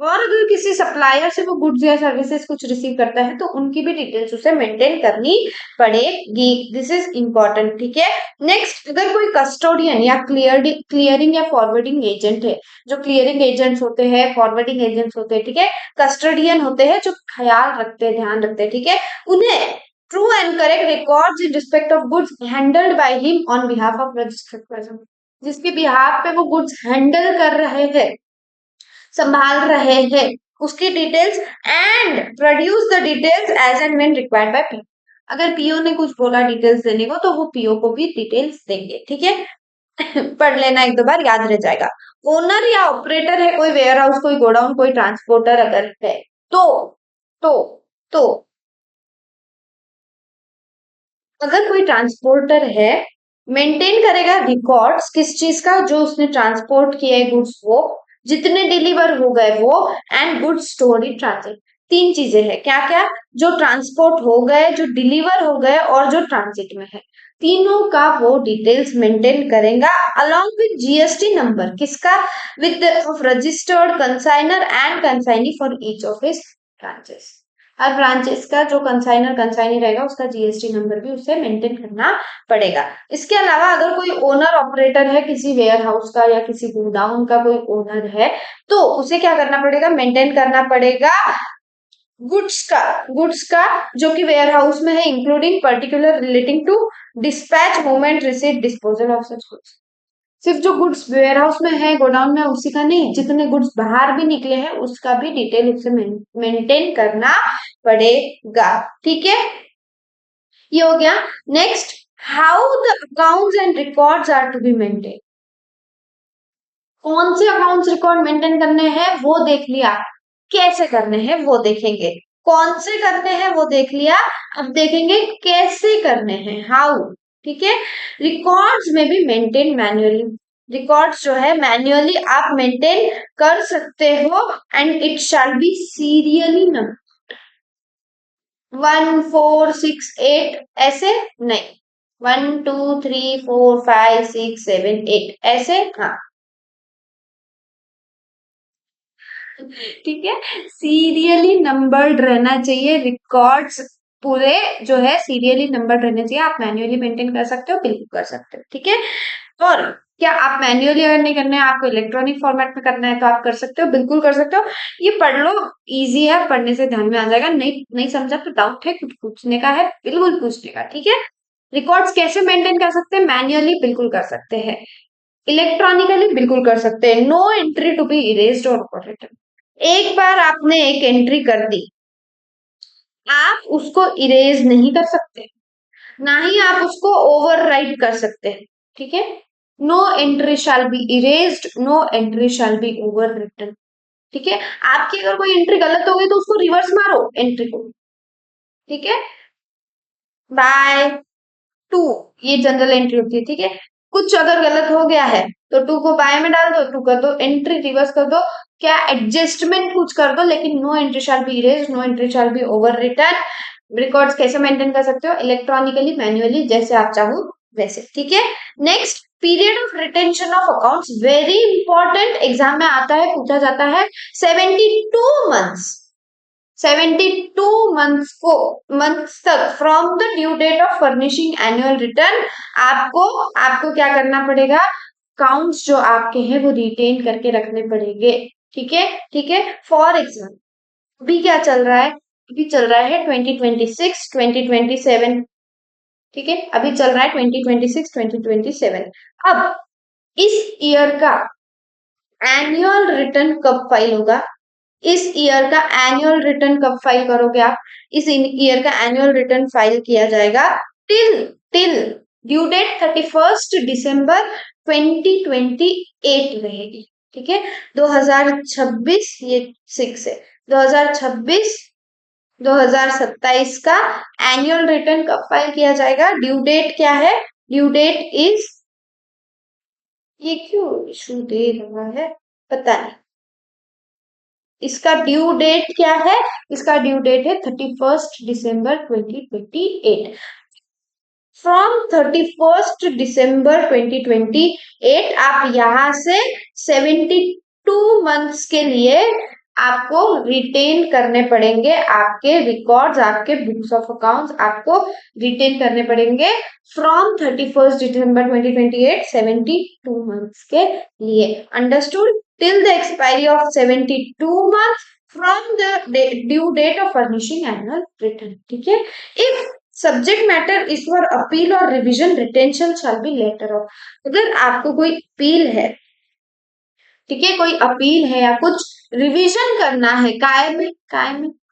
और अगर किसी सप्लायर से वो गुड्स या सर्विसेज कुछ रिसीव करता है तो उनकी भी डिटेल्स उसे मेंटेन करनी पड़ेगी, दिस इज इंपॉर्टेंट, ठीक है। नेक्स्ट, अगर कोई कस्टोडियन या क्लियरिंग या फॉरवर्डिंग एजेंट है, जो क्लियरिंग एजेंट्स होते हैं, फॉरवर्डिंग एजेंट्स होते हैं, ठीक है, कस्टोडियन होते हैं जो ख्याल रखते हैं, ध्यान रखते हैं, ठीक है, उन्हें true and correct records in respect of goods handled by him on behalf of registered person, जिसके बिहाफ पे वो गुड्स हैंडल कर रहे हैं, संभाल रहे हैं, उसकी details, and produce the details as and when required by PO, अगर पीओ ने कुछ बोला डिटेल्स देने को तो वो पीओ को भी डिटेल्स देंगे, ठीक है। पढ़ लेना एक दो बार, याद रह जाएगा। ओनर या ऑपरेटर है कोई वेयर हाउस, कोई गोडाउन, कोई ट्रांसपोर्टर अगर है तो तो तो अगर कोई ट्रांसपोर्टर है, मेंटेन करेगा रिकॉर्ड्स किस चीज का, जो उसने ट्रांसपोर्ट किया है गुड्स, वो जितने डिलीवर हो गए वो, and goods stored in transit, 3 चीजें हैं, क्या क्या, जो ट्रांसपोर्ट हो गए, जो डिलीवर हो गए और जो ट्रांजिट में है, तीनों का वो डिटेल्स मेंटेन करेगा अलोंग विद जीएसटी नंबर, किसका, with of registered consignor and consignee for each of his branches, हर ब्रांचेस का जो कंसाइनर कंसाइनी रहेगा उसका जीएसटी नंबर भी उसे मेंटेन करना पड़ेगा। इसके अलावा अगर कोई ओनर ऑपरेटर है किसी वेयर हाउस का या किसी गोडाउन का कोई ओनर है तो उसे क्या करना पड़ेगा, मेंटेन करना पड़ेगा गुड्स का जो कि वेयर हाउस में है, including particular relating to dispatch movement receipt disposal of such goods. सिर्फ जो गुड्स वेयर हाउस में है गोडाउन में उसी का नहीं, जितने गुड्स बाहर भी निकले हैं उसका भी डिटेल उससे मेंटेन करना पड़ेगा। ठीक है, ये हो गया। Next, how the accounts and records are to be maintain. कौन से अकाउंट्स रिकॉर्ड मेंटेन करने हैं वो देख लिया, कैसे करने हैं वो देखेंगे। कौन से करने हैं वो देख लिया, अब देखेंगे कैसे करने हैं, हाउ। ठीक है, रिकॉर्ड्स में भी मेंटेन मैन्युअली। रिकॉर्ड्स जो है मैन्युअली आप मेंटेन कर सकते हो and it shall be serially number 1 4 6 8 ऐसे नहीं, 1 2 3 4 5 6 7 8 ऐसे, हाँ ठीक है, सीरियली नंबर्ड रहना चाहिए रिकॉर्ड्स, पूरे जो है सीरियली नंबर्ड रहने चाहिए। आप मैन्युअली मेंटेन कर सकते हो, बिल्कुल कर सकते हो। ठीक है, और क्या आप मैन्युअली अगर नहीं करना है, आपको इलेक्ट्रॉनिक फॉर्मेट में करना है तो आप कर सकते हो, बिल्कुल कर सकते हो। ये पढ़ लो, इजी है, पढ़ने से ध्यान में आ जाएगा। नहीं नहीं समझा तो डाउट है, कुछ पूछने का है बिल्कुल पूछने का। ठीक है, रिकॉर्ड्स कैसे मेंटेन कर सकते हैं, मैन्युअली बिल्कुल कर सकते हैं, इलेक्ट्रॉनिकली बिल्कुल कर सकते हैं। No entry to be erased और रिटन। एक बार आपने एक एंट्री कर दी, आप उसको इरेज नहीं कर सकते, ना ही आप उसको ओवरराइट कर सकते हैं। ठीक है, no entry shall be erased, no entry shall be overwritten. ठीक है, आपकी अगर कोई एंट्री गलत हो गई तो उसको रिवर्स मारो एंट्री को। ठीक है, बाय टू, ये जनरल एंट्री होती है। ठीक है, कुछ अगर गलत हो गया है तो टू को बाय में डाल दो, टू कर दो एंट्री रिवर्स कर दो, क्या एडजस्टमेंट कुछ कर दो, लेकिन no entry shall be erased, no entry shall be overwritten. Records कैसे मेंटेन कर सकते हो, इलेक्ट्रॉनिकली मैन्युअली जैसे आप चाहो वैसे। ठीक है, next, period of retention of accounts, very important, exam में आता है, पूछा जाता है। 72 मंथ्स, 72 मंथ्स तक from the due date of furnishing annual return आपको आपको क्या करना पड़ेगा, अकाउंट्स जो आपके हैं वो रिटेन करके रखने पड़ेंगे। ठीक है, ठीक है, फॉर एग्जाम्पल अभी क्या चल रहा है, अभी चल रहा है 2026 2027। ठीक है, अभी चल रहा है 2026 2027। अब इस ईयर का एनुअल रिटर्न कब फाइल होगा, इस ईयर का एनुअल रिटर्न कब फाइल करोगे आप, इस ईयर का एनुअल रिटर्न फाइल किया जाएगा टिल टिल ड्यू डेट 31 दिसंबर 2028 रहेगी। ठीक है, 2026, ये 6 है, 2026 2027 का एनुअल रिटर्न कब फाइल किया जाएगा, ड्यू डेट क्या है, ड्यू डेट इज, ये क्यों इशू दे रहा है पता नहीं, इसका ड्यू डेट क्या है, इसका ड्यू डेट है 31 दिसंबर 2028। फ्रॉम 31 दिसंबर 2028 आप यहां से 72 मंथ्स के लिए आपको रिटेन करने पड़ेंगे, आपके रिकॉर्ड्स, आपके बुक्स ऑफ अकाउंट्स आपको रिटेन करने पड़ेंगे फ्रॉम 31 दिसंबर 2028, 72 मंथ्स के लिए। Understood, till the expiry of 72 months from the due date of furnishing annual return. ठीक है, if subject matter is for appeal or revision, retention shall be later on। अगर आपको कोई अपील है, ठीक है, कोई अपील है या कुछ रिवीजन करना है, काय में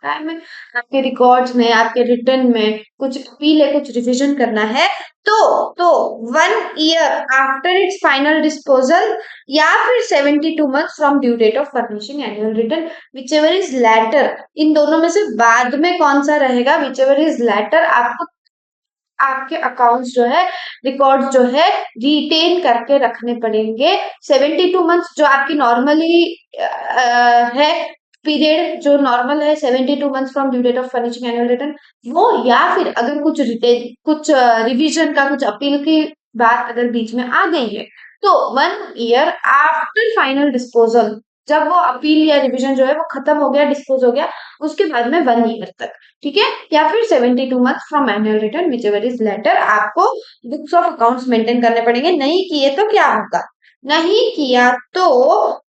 आपके रिकॉर्ड्स में, आपके रिटर्न में कुछ अपील है, कुछ रिवीजन करना है, तो 1 year after its final disposal या फिर 72 months from due date of furnishing annual return, whichever is later, इन दोनों में से बाद में कौन सा रहेगा, विच एवर इज लेटर, आपको आपके अकाउंट्स जो है, रिकॉर्ड्स जो है रिटेन करके रखने पड़ेंगे। 72 मंथ्स जो आपकी नॉर्मली है पीरियड, जो नॉर्मल है 72 months from due date of furnishing annual return, वो, या फिर अगर कुछ रिटेन, कुछ रिवीजन का, कुछ अपील की बात अगर बीच में आ गई है तो 1 ईयर आफ्टर फाइनल डिस्पोजल जब वो अपील या रिविजन जो है वो खत्म हो गया, डिस्पोज हो गया, उसके बाद में 1 ईयर तक, ठीक है, या फिर 72 month from annual return whichever is later, आपको बुक्स ऑफ अकाउंट्स मेंटेन करने पड़ेंगे। नहीं किए तो क्या होगा, नहीं किया तो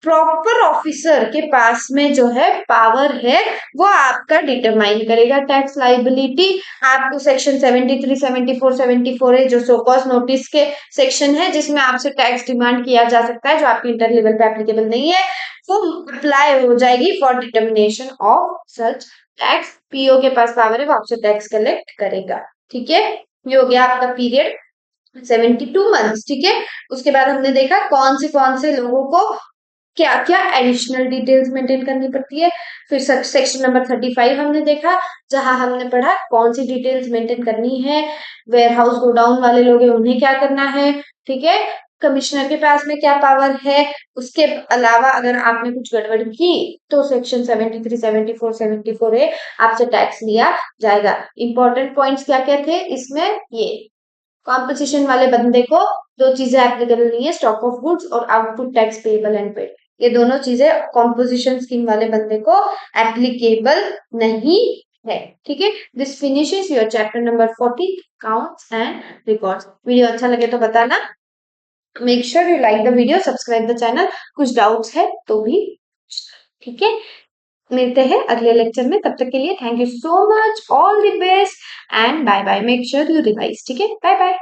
प्रॉपर ऑफिसर के पास में जो है पावर है वो आपका डिटरमाइन करेगा टैक्स लाइबिलिटी। आपको सेक्शन 73, 74, 74 है जो सोकॉज नोटिस के सेक्शन है जिसमें आपसे टैक्स डिमांड किया जा सकता है, जो आपके इंटर लेवल पे एप्लीकेबल नहीं है, वो अप्लाई हो जाएगी for determination of such tax. PO के पास पावर है, वो आपसे टैक्स कलेक्ट करेगा, ठीक है। ये हो गया आपका पीरियड 72 मंथ्स, ठीक है। उसके बाद हमने देखा कौन से लोगों को क्या क्या एडिशनल डिटेल्स मेंटेन करनी पड़ती है। फिर सेक्शन नंबर 35 हमने देखा, जहां हमने पढ़ा कौन सी डिटेल्स मेंटेन करनी है। वेयर हाउस गोडाउन वाले लोग हैं उन्हें क्या करना है, ठीक है। कमिश्नर के पास में क्या पावर है। उसके अलावा अगर आपने कुछ गड़बड़ की तो सेक्शन 73, 74, 74 है, आपसे टैक्स लिया जाएगा। इंपॉर्टेंट पॉइंट्स क्या क्या थे इसमें, ये कॉम्पोजिशन वाले बंदे को दो चीजें एप्लीकेबल नहीं है, स्टॉक ऑफ गुड्स और output tax payable and paid, ये दोनों चीजें कॉम्पोजिशन स्कीम वाले बंदे को एप्लीकेबल नहीं है, ठीक है। This finishes your chapter number 40 counts and records. Video अच्छा लगे तो बताना, make sure you like the video, subscribe the channel, कुछ डाउट्स है तो भी, ठीक है। मिलते हैं अगले लेक्चर में, तब तक के लिए thank you so much, all the best and bye bye. Make sure you revise, ठीक है, बाय बाय।